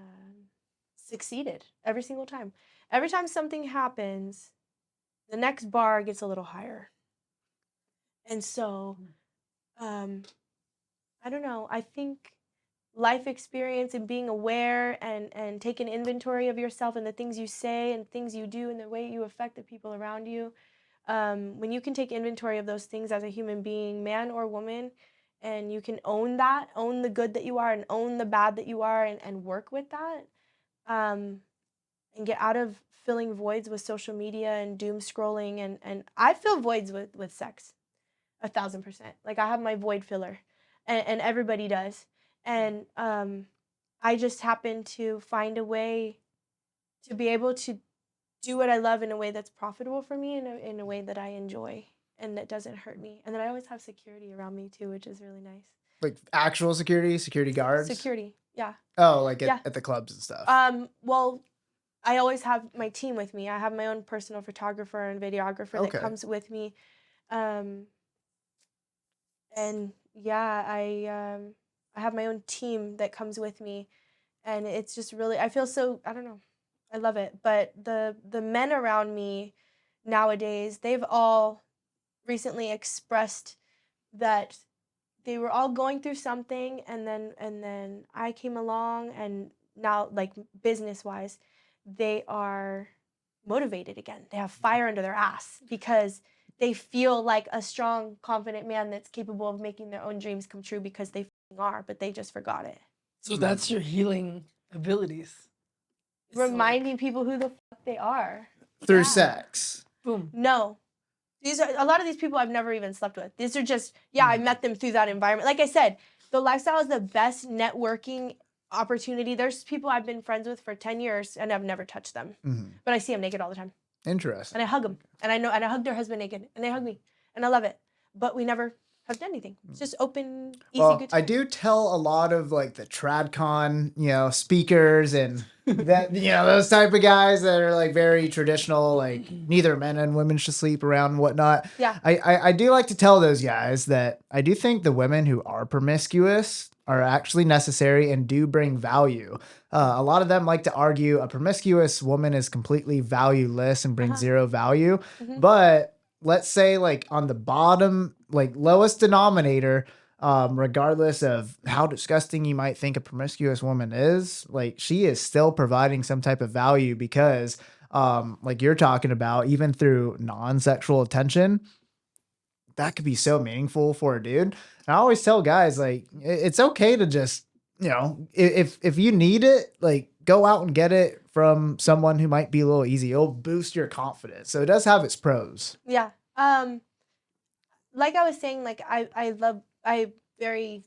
succeeded every single time. Every time something happens, the next bar gets a little higher. And so, I don't know. I think life experience and being aware and taking inventory of yourself and the things you say and things you do and the way you affect the people around you. When you can take inventory of those things as a human being, man or woman, and you can own that, own the good that you are and own the bad that you are and work with that, and get out of filling voids with social media and doom scrolling. And I fill voids with sex, 1,000%. Like I have my void filler and everybody does. And I just happen to find a way to be able to do what I love in a way that's profitable for me, in a way that I enjoy and that doesn't hurt me. And then I always have security around me too, which is really nice. Like actual security guards? Security, yeah. Oh, like Yeah. at the clubs and stuff. Well, I always have my team with me. I have my own personal photographer and videographer that comes with me. And yeah, I have my own team that comes with me, and it's just really, I feel so, I don't know, I love it. But the men around me nowadays, they've all recently expressed that they were all going through something, and then I came along, and now, like, business wise, they are motivated again. They have fire under their ass because they feel like a strong, confident man that's capable of making their own dreams come true because they are, but they just forgot it. So that's your healing abilities. Reminding people who the fuck they are. Through sex. Boom. No. These are a lot of these people I've never even slept with. These are just, I met them through that environment. Like I said, the lifestyle is the best networking opportunity. There's people I've been friends with for 10 years and I've never touched them. But I see them naked all the time. Interesting. And I hug them. And I hug their husband naked. And they hug me. And I love it. But we never have done anything. It's just open, easy, good time. I do tell a lot of like the TradCon, speakers and that, those type of guys that are like very traditional, like neither men and women should sleep around and whatnot. Yeah. I do like to tell those guys that I do think the women who are promiscuous are actually necessary and do bring value. A lot of them like to argue a promiscuous woman is completely valueless and brings zero value. But let's say like on the bottom, like lowest denominator, regardless of how disgusting you might think a promiscuous woman is, like she is still providing some type of value because, like you're talking about, even through non-sexual attention, that could be so meaningful for a dude. And I always tell guys, like, it's okay to just, if you need it, like go out and get it from someone who might be a little easy. It'll boost your confidence. So it does have its pros. Yeah. Like I was saying, like I very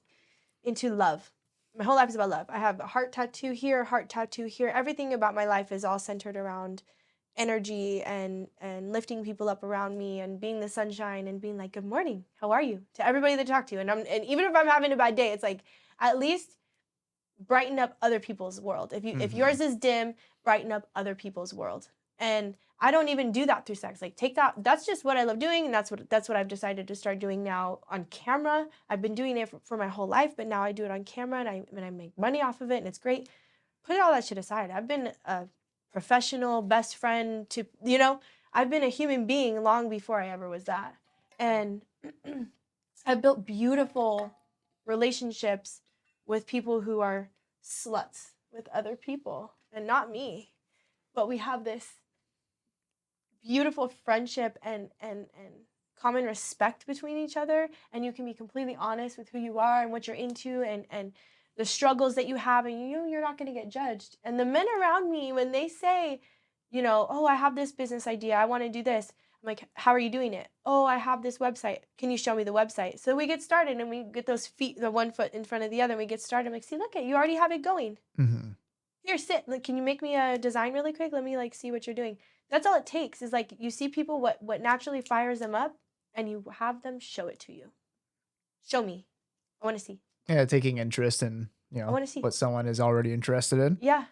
into love. My whole life is about love. I have a heart tattoo here, heart tattoo here. Everything about my life is all centered around energy and lifting people up around me and being the sunshine and being like, good morning, how are you, to everybody that I talk to. And even if I'm having a bad day, it's like at least brighten up other people's world. If yours is dim, brighten up other people's world. And I don't even do that through sex. Like that's just what I love doing, and that's what I've decided to start doing now on camera. I've been doing it for my whole life, but now I do it on camera and I make money off of it, and it's great. Put all that shit aside. I've been a professional best friend to, I've been a human being long before I ever was that. And I've built beautiful relationships with people who are sluts with other people and not me. But we have this beautiful friendship and common respect between each other, and you can be completely honest with who you are and what you're into and the struggles that you have, and you're not going to get judged. And the men around me, when they say, oh, I have this business idea, I want to do this, I'm like, how are you doing it? Oh, I have this website, can you show me the website? So we get started and we get those feet, the one foot in front of the other, and we get started. I'm like, see, look at you already have it going. Here, sit. Like, can you make me a design really quick? Let me see what you're doing. That's all it takes, is you see people, what naturally fires them up, and you have them show it to you. Show me. I want to see. Yeah, taking interest in, I want to see what someone is already interested in. Yeah.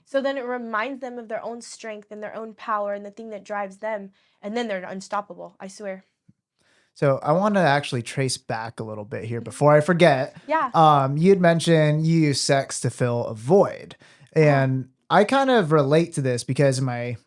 So then it reminds them of their own strength and their own power and the thing that drives them, and then they're unstoppable, I swear. So I want to actually trace back a little bit here before I forget. Yeah. You had mentioned you use sex to fill a void. And I kind of relate to this because in my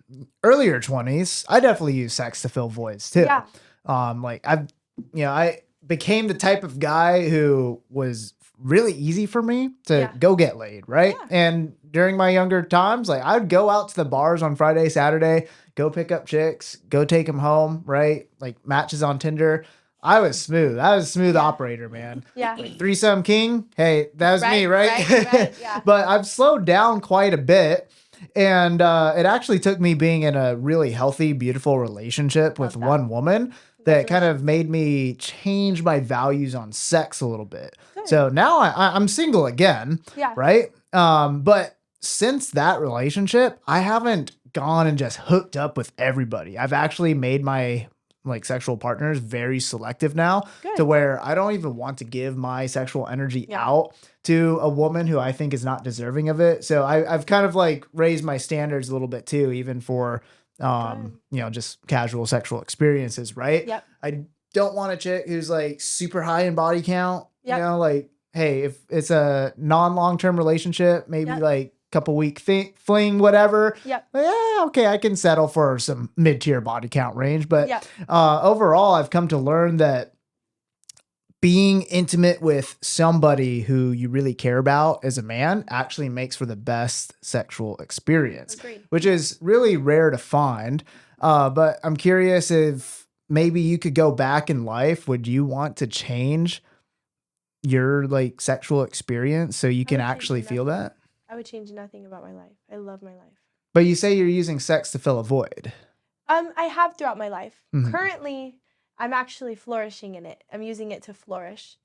earlier 20s, I definitely use sex to fill voids too. Yeah. I became the type of guy who was really easy for me to go get laid, right? Yeah. And during my younger times, I'd go out to the bars on Friday, Saturday, go pick up chicks, go take them home, right? Like matches on Tinder. I was smooth. I was a smooth operator, man. Yeah. Threesome king. Hey, that was me, right? Right, yeah. But I've slowed down quite a bit. And it actually took me being in a really healthy, beautiful relationship with one woman that kind of made me change my values on sex a little bit. Good. So now I'm single again, right? But since that relationship, I haven't gone and just hooked up with everybody. I've actually made my sexual partners very selective now. Good. To where I don't even want to give my sexual energy out to a woman who I think is not deserving of it. So I've kind of raised my standards a little bit too, even for just casual sexual experiences, right? Yep. I don't want a chick who's super high in body count. Yep. Hey, if it's a non-long-term relationship, maybe couple week fling, whatever. Yep. Yeah, okay, I can settle for some mid-tier body count range. But overall, I've come to learn that being intimate with somebody who you really care about as a man actually makes for the best sexual experience. Agreed. Which is really rare to find. But I'm curious if maybe you could go back in life. Would you want to change your sexual experience so you can actually feel that? I would change nothing about my life. I love my life. But you say you're using sex to fill a void. I have throughout my life. Mhm. Currently, I'm actually flourishing in it. I'm using it to flourish.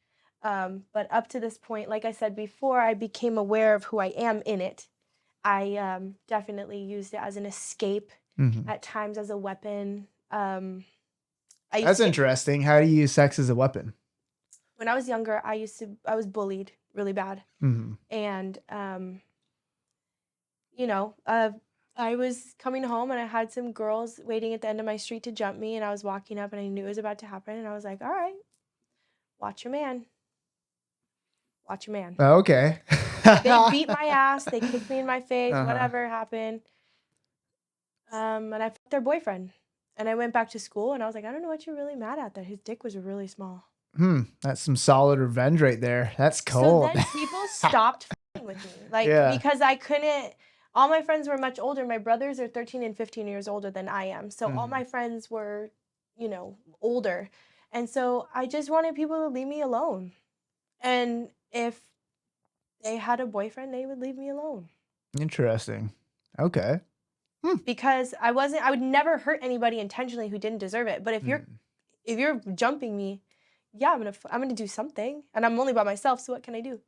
But up to this point, like I said before, I became aware of who I am in it. I definitely used it as an escape, at times as a weapon. That's interesting. How do you use sex as a weapon? When I was younger, I was bullied really bad. And I was coming home and I had some girls waiting at the end of my street to jump me, and I was walking up and I knew it was about to happen, and I was like, all right, watch your man. Watch your man. Oh, okay. They beat my ass. They kicked me in my face. Whatever happened. And I fucked their boyfriend. And I went back to school and I was like, I don't know what you're really mad at, that his dick was really small. That's some solid revenge right there. That's cold. So then people stopped f***ing with me. Because I couldn't, all my friends were much older. My brothers are 13 and 15 years older than I am. So all my friends were, older. And so I just wanted people to leave me alone. And if they had a boyfriend, they would leave me alone. Interesting. Okay. Because I would never hurt anybody intentionally who didn't deserve it. But if you're jumping me, I'm gonna do something, and I'm only by myself. So what can I do?